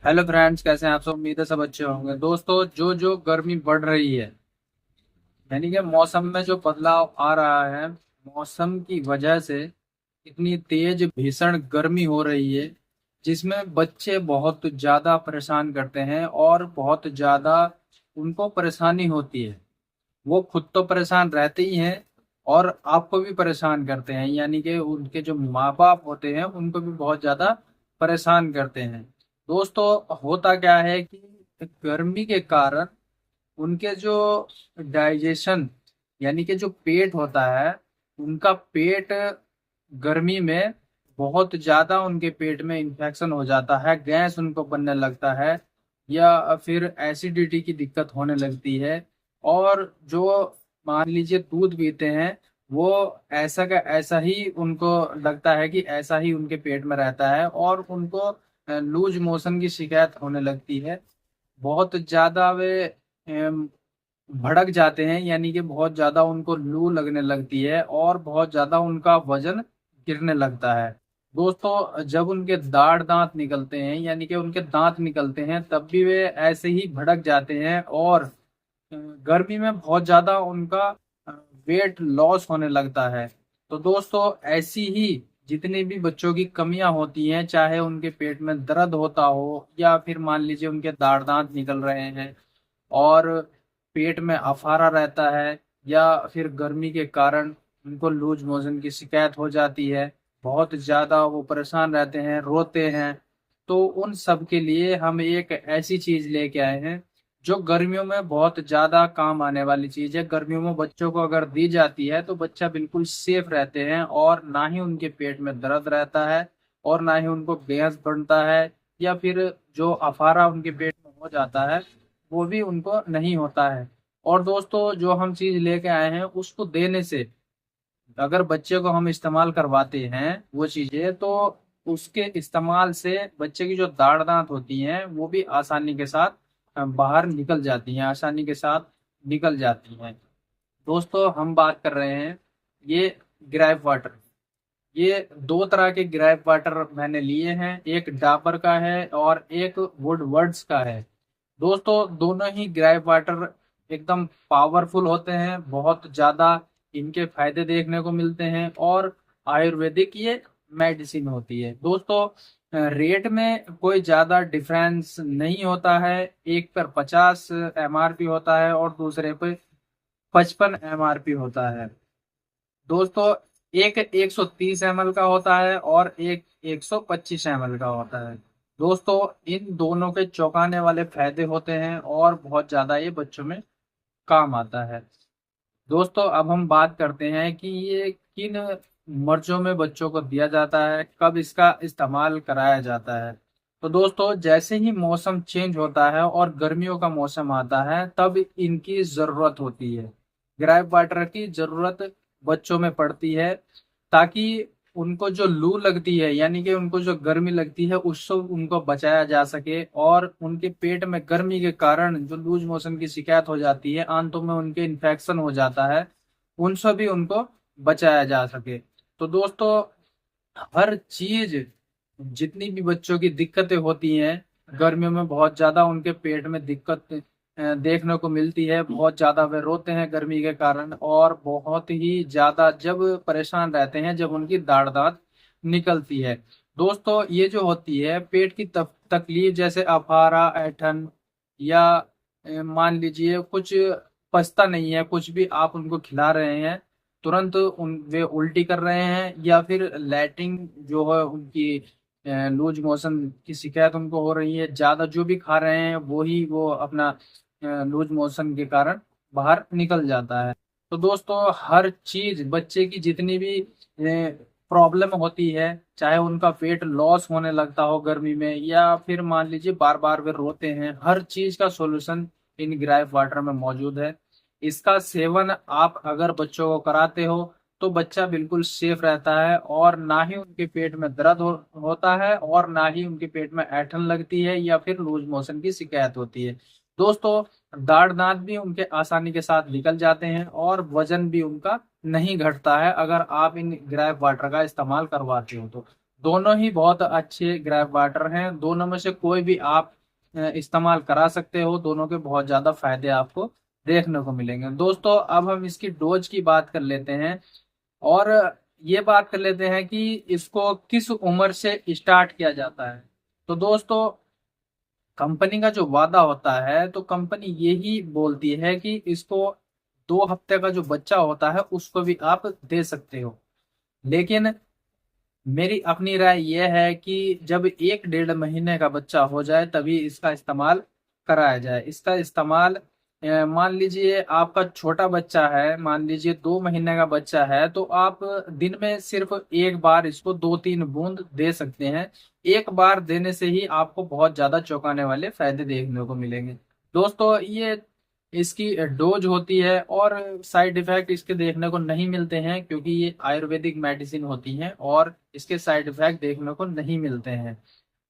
Hello friends, कैसे हैं आप सब। उम्मीद है सब अच्छे होंगे। दोस्तों, जो जो गर्मी बढ़ रही है, यानी कि मौसम में जो बदलाव आ रहा है, मौसम की वजह से इतनी तेज भीषण गर्मी हो रही है, जिसमें बच्चे बहुत ज्यादा परेशान करते हैं और बहुत ज्यादा उनको परेशानी होती है। वो खुद तो परेशान रहते ही हैं और आपको भी परेशान करते हैं, यानी कि उनके जो माँ बाप होते हैं उनको भी बहुत ज्यादा परेशान करते हैं। दोस्तों, होता क्या है कि गर्मी के कारण उनके जो डाइजेशन, यानी कि जो पेट होता है, उनका पेट गर्मी में बहुत ज्यादा, उनके पेट में इन्फेक्शन हो जाता है, गैस उनको बनने लगता है या फिर एसिडिटी की दिक्कत होने लगती है। और जो मान लीजिए दूध पीते हैं, वो ऐसा का ऐसा ही उनको लगता है कि ऐसा ही उनके पेट में रहता है और उनको लूज मोशन की शिकायत होने लगती है। बहुत ज्यादा वे भड़क जाते हैं, यानी कि बहुत ज्यादा उनको लू लगने लगती है और बहुत ज्यादा उनका वजन गिरने लगता है। दोस्तों, जब उनके दाढ़ दांत निकलते हैं, यानी कि उनके दांत निकलते हैं, तब भी वे ऐसे ही भड़क जाते हैं और गर्मी में बहुत ज्यादा उनका वेट लॉस होने लगता है। तो दोस्तों, ऐसी ही जितनी भी बच्चों की कमियां होती हैं, चाहे उनके पेट में दर्द होता हो या फिर मान लीजिए उनके दाढ़ दांत निकल रहे हैं और पेट में अफारा रहता है, या फिर गर्मी के कारण उनको लूज मोशन की शिकायत हो जाती है, बहुत ज्यादा वो परेशान रहते हैं, रोते हैं, तो उन सब के लिए हम एक ऐसी चीज लेके आए हैं जो गर्मियों में बहुत ज्यादा काम आने वाली चीज है। गर्मियों में बच्चों को अगर दी जाती है तो बच्चा बिल्कुल सेफ रहते हैं और ना ही उनके पेट में दर्द रहता है और ना ही उनको गैस बनता है, या फिर जो अफारा उनके पेट में हो जाता है वो भी उनको नहीं होता है। और दोस्तों, जो हम चीज लेके आए हैं उसको देने से, अगर बच्चे को हम इस्तेमाल करवाते हैं वो चीजें, तो उसके इस्तेमाल से बच्चे की जो दाढ़ दांत होती हैं वो भी आसानी के साथ बाहर निकल जाती हैं, आसानी के साथ निकल जाती हैं। दोस्तों, हम बात कर रहे हैं ये ग्रेप वाटर। ये दो तरह के ग्रेप वाटर मैंने लिए हैं, एक डाबर का है और एक वुड वर्ड्स का है। दोस्तों, दोनों ही ग्रेप वाटर एकदम पावरफुल होते हैं, बहुत ज्यादा इनके फायदे देखने को मिलते हैं और आयुर्वेदिक ये मेडिसिन होती है। दोस्तों, रेट में कोई ज्यादा डिफरेंस नहीं होता है। एक पर 50 MRP होता है और दूसरे पे 55 MRP होता है। दोस्तों, एक 130 ml का होता है और एक 125 ml का होता है। दोस्तों, इन दोनों के चौंकाने वाले फायदे होते हैं और बहुत ज्यादा ये बच्चों में काम आता है। दोस्तों, अब हम बात करते हैं कि ये किन मर्जों में बच्चों को दिया जाता है, कब इसका इस्तेमाल कराया जाता है। तो दोस्तों, जैसे ही मौसम चेंज होता है और गर्मियों का मौसम आता है, तब इनकी जरूरत होती है, ग्रेप वाटर की जरूरत बच्चों में पड़ती है, ताकि उनको जो लू लगती है, यानी कि उनको जो गर्मी लगती है, उससे उनको बचाया जा सके और उनके पेट में गर्मी के कारण जो लूज मोशन की शिकायत हो जाती है, आंतों में उनके इन्फेक्शन हो जाता है, उनसे भी उनको बचाया जा सके। तो दोस्तों, हर चीज, जितनी भी बच्चों की दिक्कतें होती हैं, गर्मियों में बहुत ज्यादा उनके पेट में दिक्कत देखने को मिलती है, बहुत ज्यादा वे रोते हैं गर्मी के कारण और बहुत ही ज्यादा जब परेशान रहते हैं जब उनकी दाढ़ दांत निकलती है। दोस्तों, ये जो होती है पेट की तकलीफ, जैसे अफारा, ऐठन, या मान लीजिए कुछ पचता नहीं है, कुछ भी आप उनको खिला रहे हैं, तुरंत वे उल्टी कर रहे हैं, या फिर लैट्रिन जो है उनकी लूज मोशन की शिकायत उनको हो रही है, ज्यादा जो भी खा रहे हैं वो अपना लूज मोशन के कारण बाहर निकल जाता है। तो दोस्तों, हर चीज बच्चे की जितनी भी प्रॉब्लम होती है, चाहे उनका वेट लॉस होने लगता हो गर्मी में, या फिर मान लीजिए बार बार वे रोते हैं, हर चीज का सॉल्यूशन इन ग्रेप वाटर में मौजूद है। इसका सेवन आप अगर बच्चों को कराते हो तो बच्चा बिल्कुल सेफ रहता है और ना ही उनके पेट में दर्द होता है और ना ही उनके पेट में ऐंठन लगती है या फिर लूज मोशन की शिकायत होती है। दोस्तों, दाढ़ दांत भी उनके आसानी के साथ निकल जाते हैं और वजन भी उनका नहीं घटता है अगर आप इन ग्रेप वाटर का इस्तेमाल करवाते हो तो। दोनों ही बहुत अच्छे ग्रैब वाटर हैं, दोनों में से कोई भी आप इस्तेमाल करा सकते हो, दोनों के बहुत ज्यादा फायदे आपको देखने को मिलेंगे। दोस्तों अब हम इसकी डोज की बात कर लेते हैं, और ये बात कर लेते हैं कि इसको किस उम्र से स्टार्ट किया जाता है। तो दोस्तों कंपनी का जो वादा होता है, तो कंपनी यही बोलती है कि इसको 2 हफ्ते का जो बच्चा होता है उसको भी आप दे सकते हो। लेकिन मेरी अपनी राय यह है कि जब 1 डेढ़ महीने का बच्चा हो जाए तभी इसका इस्तेमाल कराया जाए। इसका इस्तेमाल मान लीजिए आपका छोटा बच्चा है, मान लीजिए 2 महीने का बच्चा है, तो आप दिन में सिर्फ एक बार इसको 2-3 बूंद दे सकते हैं। एक बार देने से ही आपको बहुत ज्यादा चौंकाने वाले फायदे देखने को मिलेंगे। दोस्तों ये इसकी डोज होती है, और साइड इफेक्ट इसके देखने को नहीं मिलते हैं, क्योंकि ये आयुर्वेदिक मेडिसिन होती हैं और इसके साइड इफेक्ट देखने को नहीं मिलते हैं।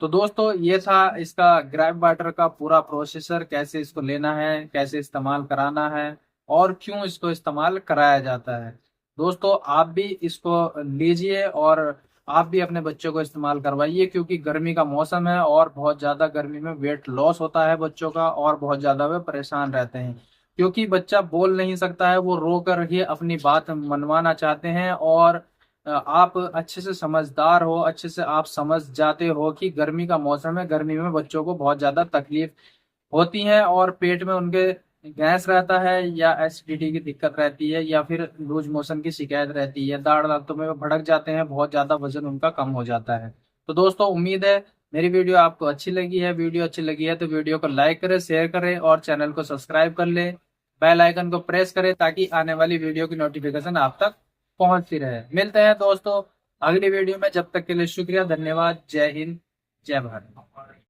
तो दोस्तों ये था इसका ग्रैब वाटर का पूरा प्रोसेसर, कैसे इसको लेना है, कैसे इस्तेमाल कराना है, और क्यों इसको इस्तेमाल कराया जाता है। दोस्तों आप भी इसको लीजिए और आप भी अपने बच्चों को इस्तेमाल करवाइए, क्योंकि गर्मी का मौसम है और बहुत ज्यादा गर्मी में वेट लॉस होता है बच्चों का, और बहुत ज्यादा वे परेशान रहते हैं, क्योंकि बच्चा बोल नहीं सकता है, वो रो कर ही अपनी बात मनवाना चाहते हैं। और आप अच्छे से समझदार हो, अच्छे से आप समझ जाते हो कि गर्मी का मौसम है, गर्मी में बच्चों को बहुत ज्यादा तकलीफ होती है, और पेट में उनके गैस रहता है, या एसिडिटी की दिक्कत रहती है, या फिर लूज मोशन की शिकायत रहती है, दाढ़ दांतों में वो भड़क जाते हैं, बहुत ज्यादा वजन उनका कम हो जाता है। तो दोस्तों उम्मीद है मेरी वीडियो आपको अच्छी लगी है। वीडियो अच्छी लगी है तो वीडियो को लाइक करें, शेयर करें, और चैनल को सब्सक्राइब कर लें। बेल आइकन को प्रेस करें ताकि आने वाली वीडियो की नोटिफिकेशन आप तक पहुंचती रहे। मिलते हैं दोस्तों अगली वीडियो में, जब तक के लिए शुक्रिया, धन्यवाद, जय हिंद, जय भारत।